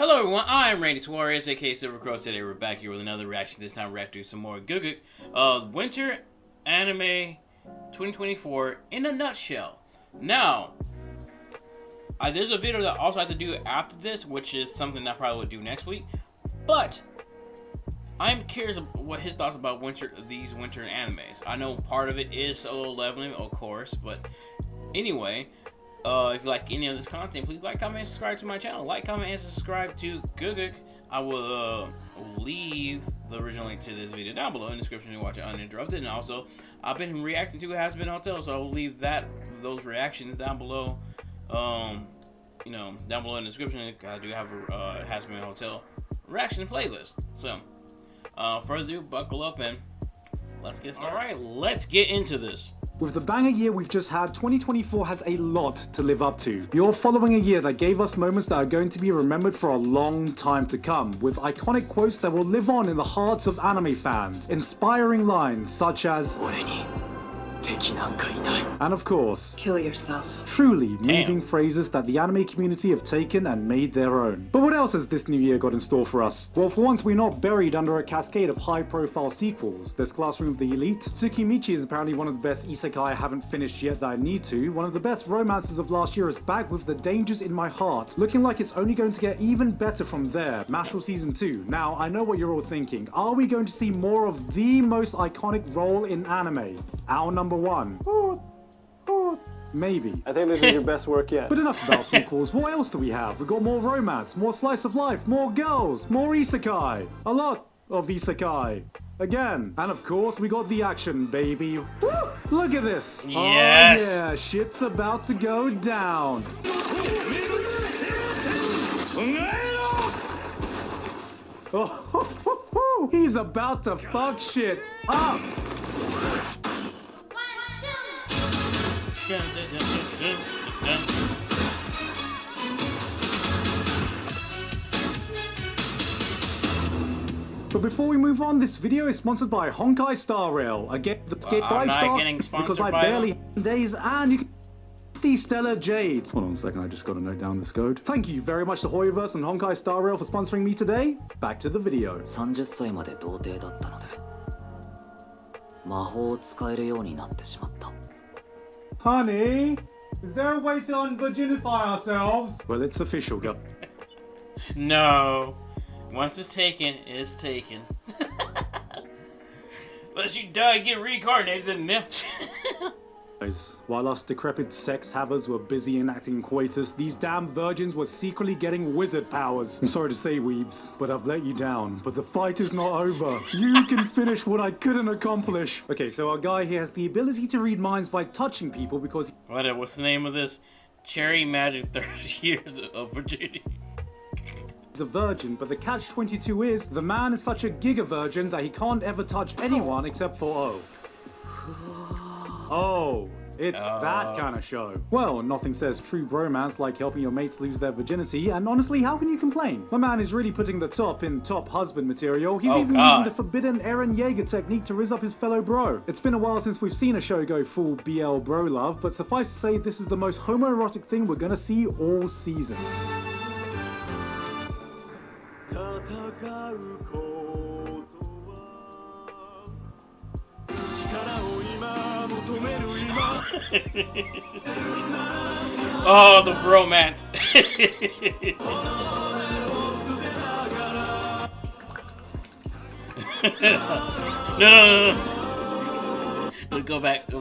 Hello everyone, I'm Randy Suarez, aka Silva. Today we're back here with another reaction. This time we're reacting to some more Gigguk of Winter Anime 2024 in a nutshell. Now, there's a video that I also have to do after this, which is something I probably would do next week. But I'm curious what his thoughts about these winter animes. I know part of it is solo leveling, of course, but anyway. If you like any of this content, please like, comment, and subscribe to my channel. Like, comment, and subscribe to Gigguk. I will leave the original link to this video down below in the description to watch it uninterrupted. And also, I've been reacting to Hazbin Hotel, so I will leave those reactions down below. Down below in the description. I do have a Hazbin Hotel reaction playlist. So, further ado, buckle up and let's get started. All right, let's get into this. With the banger year we've just had, 2024 has a lot to live up to. You're following a year that gave us moments that are going to be remembered for a long time to come, with iconic quotes that will live on in the hearts of anime fans, inspiring lines such as and of course, kill yourself. Truly moving phrases that the anime community have taken and made their own. But what else has this new year got in store for us? Well, for once we're not buried under a cascade of high-profile sequels. There's Classroom of the Elite. Tsukimichi is apparently one of the best isekai I haven't finished yet that I need to. One of the best romances of last year is back with The Dangers in My Heart, looking like it's only going to get even better from there. Mashal Season 2. Now, I know what you're all thinking. Are we going to see more of the most iconic role in anime? Our number one. Maybe. I think this is your best work yet. But enough about sequels. What else do we have? We got more romance, more slice of life, more girls, more isekai. A lot of isekai. Again. And of course, we got the action, baby. Woo! Look at this. Yes. Oh yeah, shit's about to go down. Oh, he's about to fuck shit up. But before we move on, this video is sponsored by Honkai Star Rail. Again, the Skate 5-star because I barely have days, and you can the Stellar Jades. Hold on a second, I just got to note down this code. Thank you very much to Hoyoverse and Honkai Star Rail for sponsoring me today. Back to the video. 30歳まで童貞だったので魔法を使えるようになってしまった Honey, is there a way to unvirginify ourselves? Well, it's official, girl. No. Once it's taken, it's taken. Unless you die and get reincarnated in myth. While us decrepit sex havers were busy enacting coitus, these damn virgins were secretly getting wizard powers. I'm sorry to say, weebs, but I've let you down. But the fight is not over. You can finish what I couldn't accomplish. Okay, so our guy here has the ability to read minds by touching people because... What's the name of this? Cherry Magic 30 Years of Virginity. He's a virgin, but the catch-22 is the man is such a giga-virgin that he can't ever touch anyone except for Oh, it's that kind of show. Well, nothing says true bromance like helping your mates lose their virginity, and honestly, how can you complain? My man is really putting the top in top husband material. He's even using the forbidden Eren Yeager technique to rizz up his fellow bro. It's been a while since we've seen a show go full BL bro love, but suffice to say this is the most homoerotic thing we're gonna see all season. Oh, the bromance. No. Go back.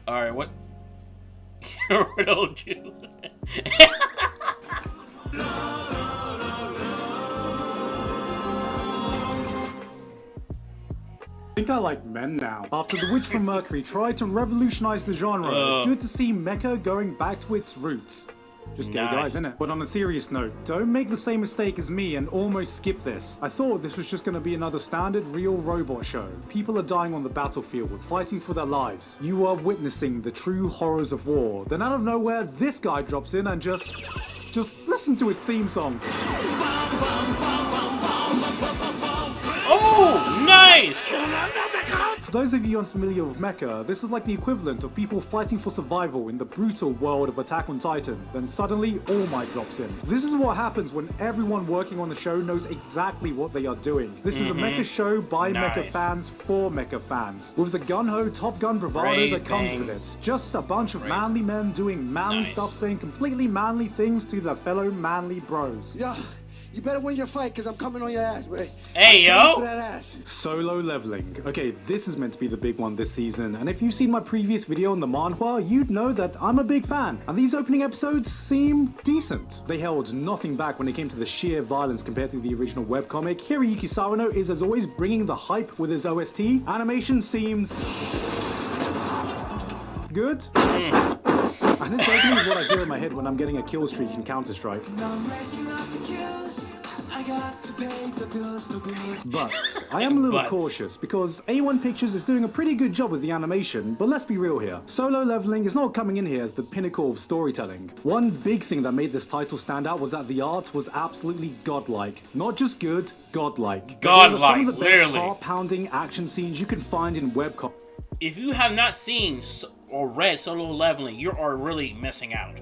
Alright, what? I think I like men now. After The Witch from Mercury tried to revolutionize the genre, it's good to see mecha going back to its roots. Just gay guys, innit? But on a serious note, don't make the same mistake as me and almost skip this. I thought this was just gonna be another standard real robot show. People are dying on the battlefield, fighting for their lives. You are witnessing the true horrors of war. Then out of nowhere, this guy drops in and just listen to his theme song. Oh, nice! For those of you unfamiliar with mecha, this is like the equivalent of people fighting for survival in the brutal world of Attack on Titan. Then suddenly, All Might drops in. This is what happens when everyone working on the show knows exactly what they are doing. This is a mecha show by mecha fans for mecha fans, with the gun-ho Top Gun bravado that comes with it. Just a bunch of manly men doing manly stuff, saying completely manly things to their fellow manly bros. Yeah. You better win your fight, because I'm coming on your ass, boy. Hey, yo! That ass. Solo leveling. Okay, this is meant to be the big one this season, and if you've seen my previous video on the manhwa, you'd know that I'm a big fan, and these opening episodes seem decent. They held nothing back when it came to the sheer violence compared to the original webcomic. Hiroyuki Sawano is, as always, bringing the hype with his OST. Animation seems good. And this opening is what I hear in my head when I'm getting a kill streak in Counter-Strike. But I am a little cautious because A1 Pictures is doing a pretty good job with the animation, but let's be real here. Solo leveling is not coming in here as the pinnacle of storytelling. One big thing that made this title stand out was that the art was absolutely godlike. Not just good, godlike. Godlike, some of the best literally. heart-pounding action scenes you can find in webcomics. If you have not seen or read Solo Leveling, you are really missing out.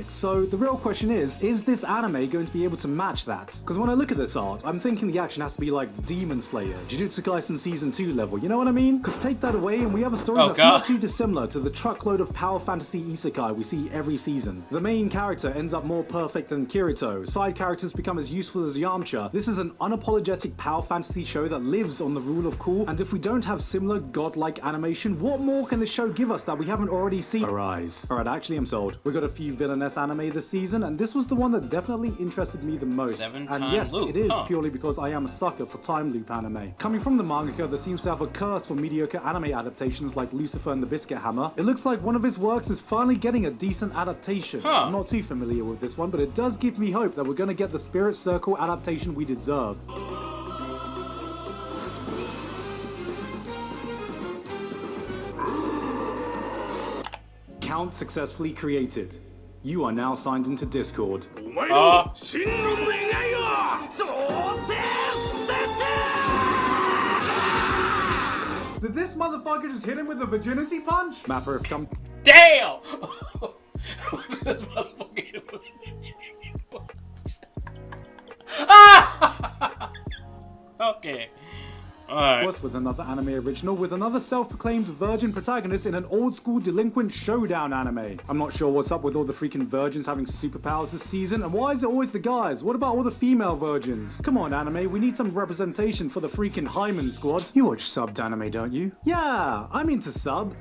So the real question is this anime going to be able to match that? Because when I look at this art, I'm thinking the action has to be like Demon Slayer, Jujutsu Kaisen Season 2 level, you know what I mean? Because take that away and we have a story that's not too dissimilar to the truckload of power fantasy isekai we see every season. The main character ends up more perfect than Kirito, side characters become as useful as Yamcha. This is an unapologetic power fantasy show that lives on the rule of cool, and if we don't have similar godlike animation, what more can the show give us that we haven't already seen? Arise. Alright, actually I'm sold. We got a few villainess anime this season, and this was the one that definitely interested me the most. And yes, it is purely because I am a sucker for time loop anime. Coming from the mangaka that seems to have a curse for mediocre anime adaptations like Lucifer and the Biscuit Hammer, it looks like one of his works is finally getting a decent adaptation. I'm not too familiar with this one, but it does give me hope that we're gonna get the Spirit Circle adaptation we deserve. Count successfully created. You are now signed into Discord. Did this motherfucker just hit him with a virginity punch? Mapper have come. Damn! This motherfucker hit him with a virginity punch. Okay. Alright. Plus with another anime original with another self-proclaimed virgin protagonist in an old-school delinquent showdown anime. I'm not sure what's up with all the freaking virgins having superpowers this season, and why is it always the guys? What about all the female virgins? Come on anime, we need some representation for the freaking Hyman squad. You watch subbed anime, don't you? Yeah, I'm into sub.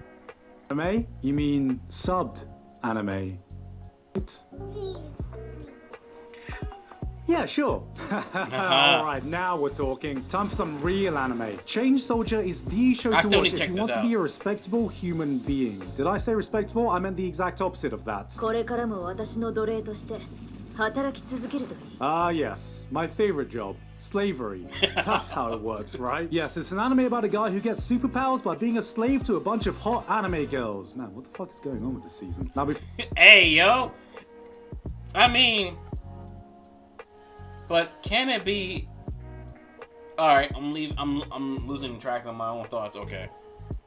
Anime? You mean subbed anime? Yeah, sure. Alright, now we're talking. Time for some real anime. Change Soldier is the show to watch if you want to be a respectable human being. Did I say respectable? I meant the exact opposite of that. Ah, yes. My favorite job. Slavery. That's how it works, right? Yes, it's an anime about a guy who gets superpowers by being a slave to a bunch of hot anime girls. Man, what the fuck is going on with this season? Now Hey, yo! I mean... But can it be? All right, I'm losing track of my own thoughts. Okay.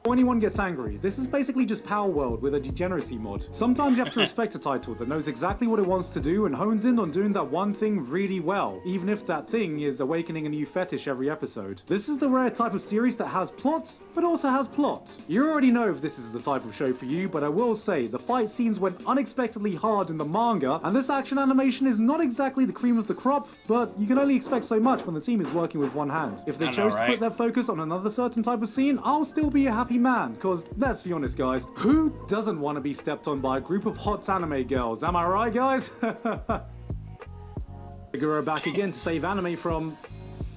Before anyone gets angry, this is basically just Power World with a degeneracy mod. Sometimes you have to respect a title that knows exactly what it wants to do and hones in on doing that one thing really well, even if that thing is awakening a new fetish every episode. This is the rare type of series that has plot, but also has plot. You already know if this is the type of show for you, but I will say, the fight scenes went unexpectedly hard in the manga, and this action animation is not exactly the cream of the crop, but you can only expect so much when the team is working with one hand. If they chose to put their focus on another certain type of scene, I'll still be a happy man, because let's be honest guys, who doesn't want to be stepped on by a group of hot anime girls, am I right guys? Guru back again to save anime from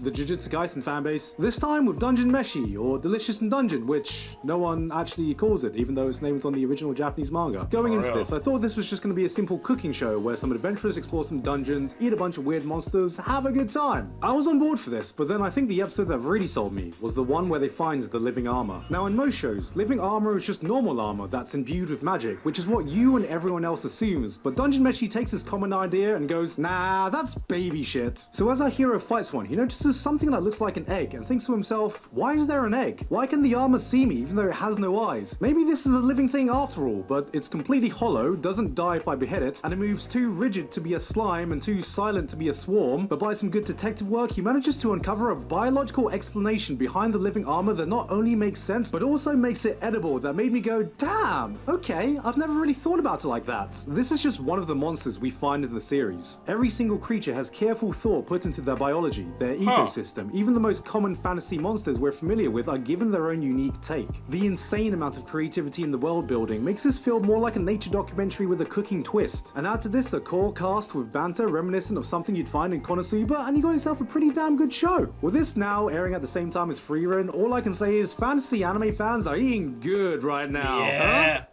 the Jujutsu Kaisen fanbase. This time with Dungeon Meshi, or Delicious in Dungeon, which no one actually calls it, even though its name was on the original Japanese manga. Going into this, I thought this was just going to be a simple cooking show where some adventurers explore some dungeons, eat a bunch of weird monsters, have a good time. I was on board for this, but then I think the episode that really sold me was the one where they find the living armor. Now in most shows, living armor is just normal armor that's imbued with magic, which is what you and everyone else assumes, but Dungeon Meshi takes this common idea and goes, nah, that's baby shit. So as our hero fights one, he notices notices something that looks like an egg and thinks to himself, why is there an egg? Why can the armor see me even though it has no eyes? Maybe this is a living thing after all, but it's completely hollow, doesn't die if I behead it, and it moves too rigid to be a slime and too silent to be a swarm. But by some good detective work, he manages to uncover a biological explanation behind the living armor that not only makes sense, but also makes it edible, that made me go, damn, okay, I've never really thought about it like that. This is just one of the monsters we find in the series. Every single creature has careful thought put into their biology, their ecosystem. Even the most common fantasy monsters we're familiar with are given their own unique take. The insane amount of creativity in the world building makes this feel more like a nature documentary with a cooking twist. And add to this a core cast with banter reminiscent of something you'd find in Konosuba, and you got yourself a pretty damn good show. With this now airing at the same time as Freerun, all I can say is fantasy anime fans are eating good right now. Yeah.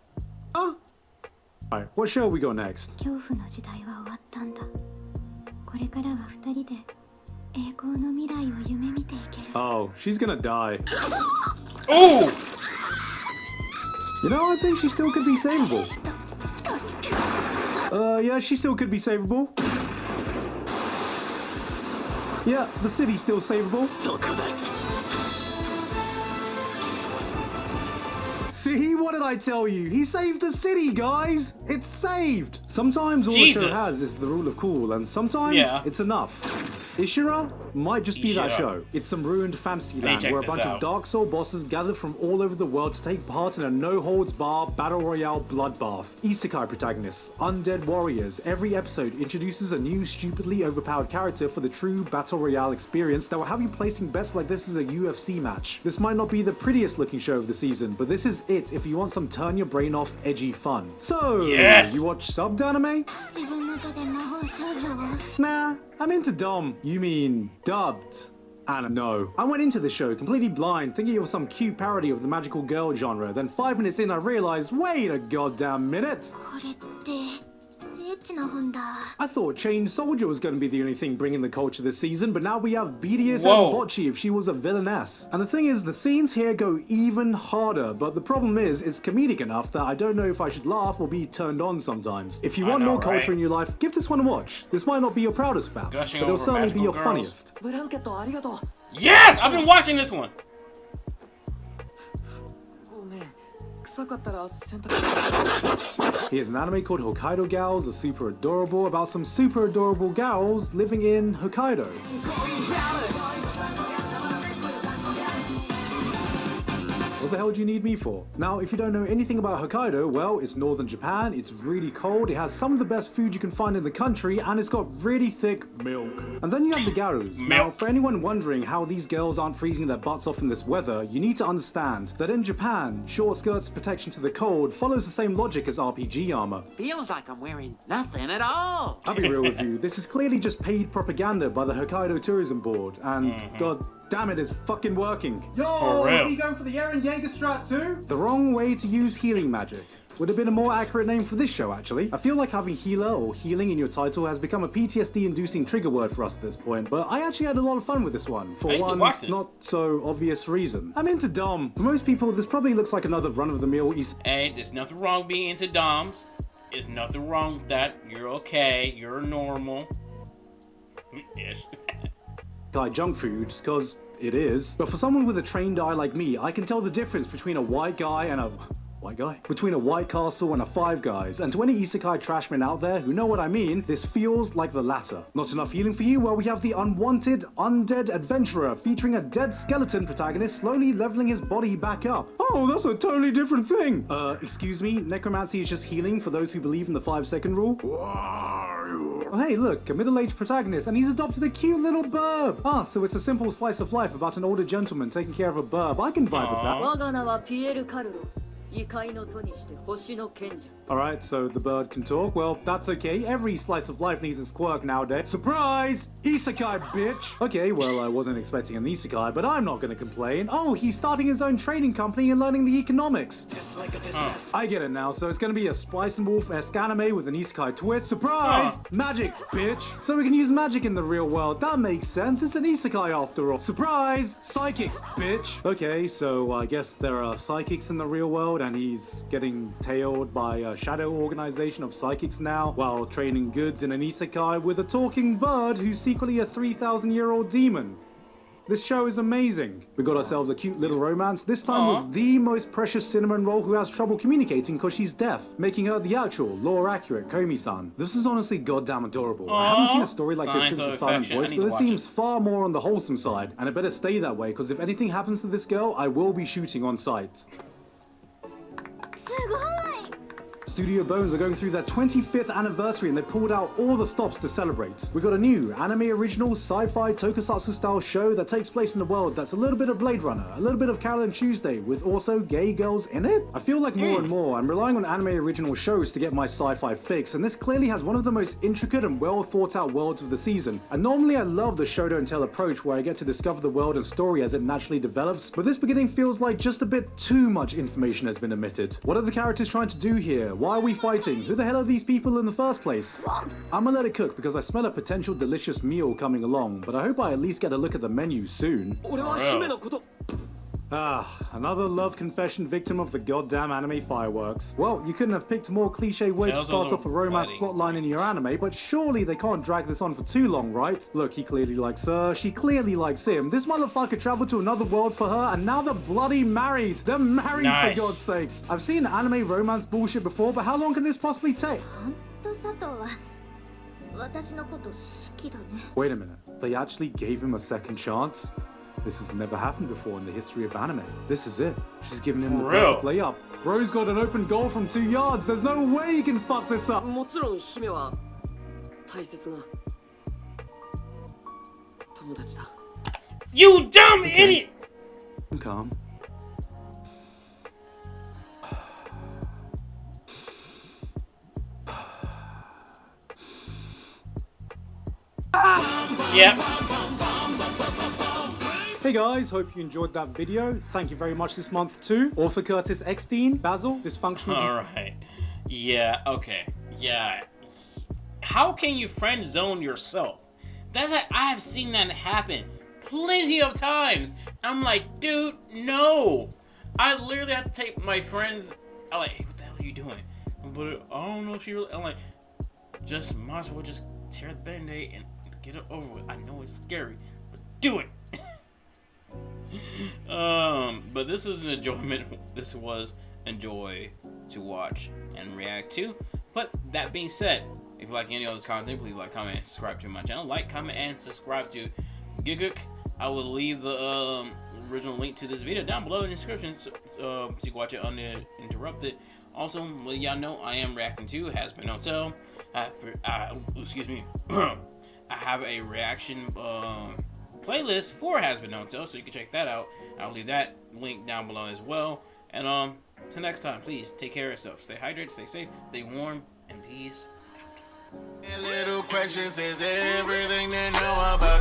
Huh? Alright, what show we got next? 恐怖の時代は終わったんだ。これからは二人で栄光の未来を夢見ていける。 Oh, she's gonna die. Oh! You know, I think she still could be savable. Yeah, she still could be savable. Yeah, the city's still savable. See, what did I tell you? He saved the city, guys! It's saved! Sometimes all Jesus. the show has is the rule of cool, and sometimes it's enough. Ishira might just be that Ishira. show. It's some ruined fantasy Hey, land check where a this bunch out. of Dark Soul bosses gather from all over the world to take part in a no-holds-bar battle royale bloodbath. Isekai protagonists, undead warriors. Every episode introduces a new stupidly overpowered character for the true battle royale experience that will have you placing bets like this is a UFC match. This might not be the prettiest looking show of the season, but this is it if you want some turn your brain off edgy fun. So, Yes! you watch subbed anime? 自分の手で魔法少女を Nah, I'm into dom. You mean dubbed? And no. I went into the show completely blind, thinking it was some cute parody of the magical girl genre. Then 5 minutes in, I realized, wait a goddamn minute. これってエッチな本だ。 I thought Chained Soldier was going to be the only thing bringing the culture this season, but now we have BDSM Whoa. Bocce if she was a villainess. And the thing is, the scenes here go even harder, but the problem is, it's comedic enough that I don't know if I should laugh or be turned on sometimes. If you I want know, more culture right? in your life, give this one a watch. This might not be your proudest fan, Gushing but it'll over certainly be your magical girls. funniest. ブランケットありがとう。 Yes! I've been watching this one. ごめん。臭かったら洗濯。 Here's an anime called Hokkaido Gals are super adorable about some super adorable gals living in Hokkaido. What the hell do you need me for? Now, if you don't know anything about Hokkaido, well, it's northern Japan, it's really cold, it has some of the best food you can find in the country, and it's got really thick milk. And then you have the Garus. Now, Milk. for anyone wondering how these girls aren't freezing their butts off in this weather, you need to understand that in Japan, short skirts protection to the cold follows the same logic as RPG armor. Feels like I'm wearing nothing at all. I'll be real with you, this is clearly just paid propaganda by the Hokkaido Tourism Board, and god damn it, it's fucking working. Yo, For real. is he going for the Eren Jaeger strat too? The wrong way to use healing magic. Would have been a more accurate name for this show, actually. I feel like having healer or healing in your title has become a PTSD-inducing trigger word for us at this point, but I actually had a lot of fun with this one, for I need to one watch it. not so obvious reason. I'm into Dom. For most people, this probably looks like another run-of-the-mill Hey, there's nothing wrong being into DOMs. There's nothing wrong with that. You're okay. You're normal. Yes. isekai junk food, because it is. But for someone with a trained eye like me, I can tell the difference between a white guy and a... White guy? Between a White Castle and a Five Guys. And to any isekai trashmen out there who know what I mean, this feels like the latter. Not enough healing for you? Well, we have the unwanted, undead adventurer featuring a dead skeleton protagonist slowly leveling his body back up. Oh, that's a totally different thing. Excuse me, necromancy is just healing for those who believe in the 5-second rule? Oh, hey, look, a middle-aged protagonist, and he's adopted a cute little burb. Ah, so it's a simple slice of life about an older gentleman taking care of a burb. I can vibe with that. 我が名はピエール・カルロ異界の都にして星の賢者 Alright, so the bird can talk. Well, that's okay. Every slice of life needs its quirk nowadays. Surprise! Isekai, bitch! Okay, well, I wasn't expecting an isekai, but I'm not gonna complain. Oh, he's starting his own trading company and learning the economics. I get it now, so it's gonna be a Spice and Wolf-esque anime with an isekai twist. Surprise! Magic, bitch! So we can use magic in the real world. That makes sense. It's an isekai after all. Surprise! Psychics, bitch! Okay, so I guess there are psychics in the real world, and he's getting tailed by a shadow organization of psychics now, while trading goods in an isekai with a talking bird who's secretly a 3,000-year-old demon. This show is amazing. We got ourselves a cute little romance, this time with the most precious cinnamon roll who has trouble communicating because she's deaf, making her the actual, lore-accurate Komi-san. This is honestly goddamn adorable. I haven't seen a story like this since The Silent Voice, but this seems far more on the wholesome side, and it better stay that way, because if anything happens to this girl, I will be shooting on sight. Studio Bones are going through their 25th anniversary and they pulled out all the stops to celebrate. We got a new anime original sci-fi tokusatsu style show that takes place in a world that's a little bit of Blade Runner, a little bit of Carol and Tuesday with also gay girls in it. I feel like more and more I'm relying on anime original shows to get my sci-fi fix, and this clearly has one of the most intricate and well thought out worlds of the season. And normally I love the show don't tell approach where I get to discover the world and story as it naturally develops, but this beginning feels like just a bit too much information has been omitted. What are the characters trying to do here? Why are we fighting? Who the hell are these people in the first place? I'ma let it cook because I smell a potential delicious meal coming along, but I hope I at least get a look at the menu soon. Another love confession victim of the goddamn anime fireworks. Well, you couldn't have picked a more cliche way to start off a romance plotline in your anime, but surely they can't drag this on for too long, right? Look, he clearly likes her, she clearly likes him. This motherfucker traveled to another world for her, and now they're bloody married. They're married, for God's sakes. I've seen anime romance bullshit before, but how long can this possibly take? Wait a minute, they actually gave him a second chance? This has never happened before in the history of anime. This is it. She's giving him the perfect layup. Bro's got an open goal from 2 yards. There's no way he can fuck this up. You dumb idiot! I'm calm. Yep. Hey guys, hope you enjoyed that video. Thank you very much this month to Author Curtis Eckstein, Basil, Dysfunctional... Alright. Yeah, okay. Yeah. How can you friend zone yourself? I have seen that happen plenty of times. I'm like, dude, no. I literally have to take my friends. I'm like, hey, what the hell are you doing? But I don't know if she really... I'm like, just might as well just tear the band-aid and get it over with. I know it's scary, but do it. But this is an enjoyment. This was enjoy to watch and react to. But that being said, if you like any of this content, please like, comment, and subscribe to my channel. Like, comment, and subscribe to Gigguk. I will leave the original link to this video down below in the description, so you can watch it uninterrupted. Also, let y'all know I am reacting to Hazbin Hotel. Excuse me. I have a reaction playlist for Hazbin Hotel, so you can check that out. I'll leave that link down below as well. And till next time, please take care of yourself. Stay hydrated, stay safe, stay warm, and peace out. Little questions is everything they know about.